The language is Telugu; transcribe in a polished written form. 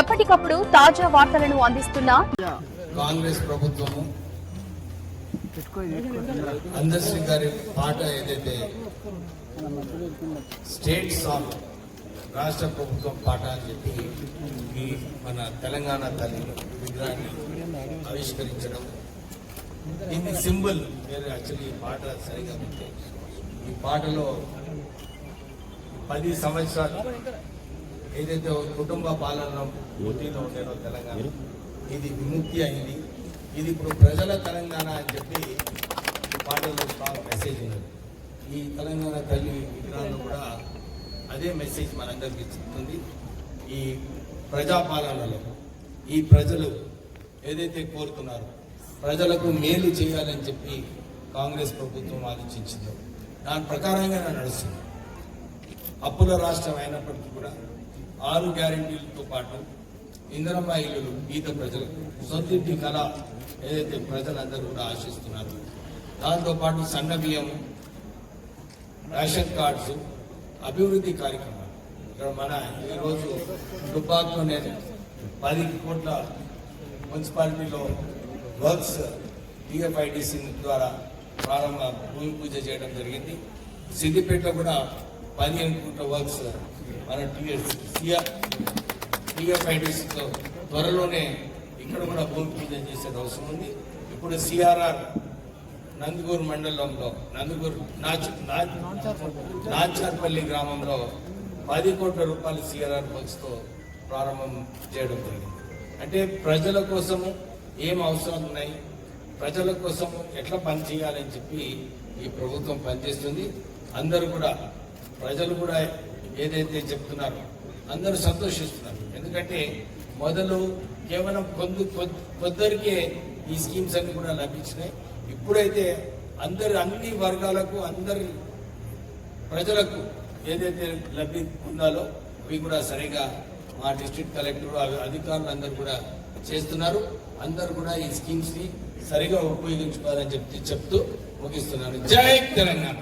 ఎప్పటికప్పుడు తాజా వార్తలను అందిస్తున్న కాంగ్రెస్ ప్రభుత్వము అందశ్రీ గారి పాట ఏదైతే స్టేట్ సాంగ్ రాష్ట్ర ప్రభుత్వం పాట అని చెప్పి ఈ మన తెలంగాణ తల్లి విగ్రహాన్ని ఆవిష్కరించడం దీన్ని సింబల్ వేరే యాక్చువల్లీ ఈ పాట సరిగా ఉంటే ఈ పాటలో 10 సంవత్సరాలు ఏదైతే కుటుంబ పాలన పోటీలో ఉండేనో తెలంగాణ ఇది విముక్తి అయింది. ఇది ఇప్పుడు ప్రజల తెలంగాణ అని చెప్పి పాటలో బాగా మెసేజ్ ఉన్నది. ఈ తెలంగాణ తల్లి విగ్రహాల్లో కూడా అదే మెసేజ్ మనందరికీ చెప్తుంది. ఈ ప్రజాపాలనలో ఈ ప్రజలు ఏదైతే కోరుతున్నారో ప్రజలకు మేలు చేయాలని చెప్పి కాంగ్రెస్ ప్రభుత్వం ఆలోచించిందో దాని ప్రకారంగా నడుస్తుంది. అప్పుల రాష్ట్రం అయినప్పటికీ కూడా 6 గ్యారెంటీలతో పాటు ఇందిరమ్మ ఇల్లులు పేద ప్రజలకు సొంతింటి కళ ఏదైతే ప్రజలందరూ కూడా ఆశిస్తున్నారు. దాంతోపాటు సన్న బియ్యం, రేషన్ కార్డ్స్, అభివృద్ధి కార్యక్రమాలు. ఇక్కడ మన ఈరోజు దుబ్బాకలోనే 10 కోట్ల మున్సిపాలిటీలో వర్క్స్ టీఎఫ్ఐడిసి ద్వారా ప్రారంభ భూమి పూజ చేయడం జరిగింది. సిద్దిపేట కూడా 15 కోట్ల వర్క్స్ మన టీఎఫ్ఐడిసితో త్వరలోనే ఇక్కడ కూడా భూమి పూజ చేసే అవసరం ఉంది. ఇప్పుడు సిఆర్ఆర్ నందగూరు మండలంలో నందగూరు నాచార్పల్లి గ్రామంలో 10 కోట్ల రూపాయల సిఆర్ఆర్ వర్క్స్తో ప్రారంభం చేయడం జరిగింది. అంటే ప్రజల కోసము ఏం అవసరాలు ఉన్నాయి, ప్రజల కోసం ఎట్లా పనిచేయాలని చెప్పి ఈ ప్రభుత్వం పనిచేస్తుంది. అందరూ కూడా ప్రజలు కూడా ఏదైతే చెప్తున్నారో అందరూ సంతోషిస్తున్నారు. ఎందుకంటే మొదలు కేవలం కొందరికే ఈ స్కీమ్స్ అన్ని కూడా లభించినాయి. ఇప్పుడైతే అన్ని వర్గాలకు అందరి ప్రజలకు ఏదైతే లబ్ధి పొందాలో అవి కూడా సరిగా మా డిస్ట్రిక్ట్ కలెక్టర్ అధికారులు అందరూ కూడా చేస్తున్నారు. అందరూ కూడా ఈ స్కీమ్స్ ని సరిగా ఉపయోగించుకోవాలని చెప్తూ ముగిస్తున్నాను. జై తెలంగాణ.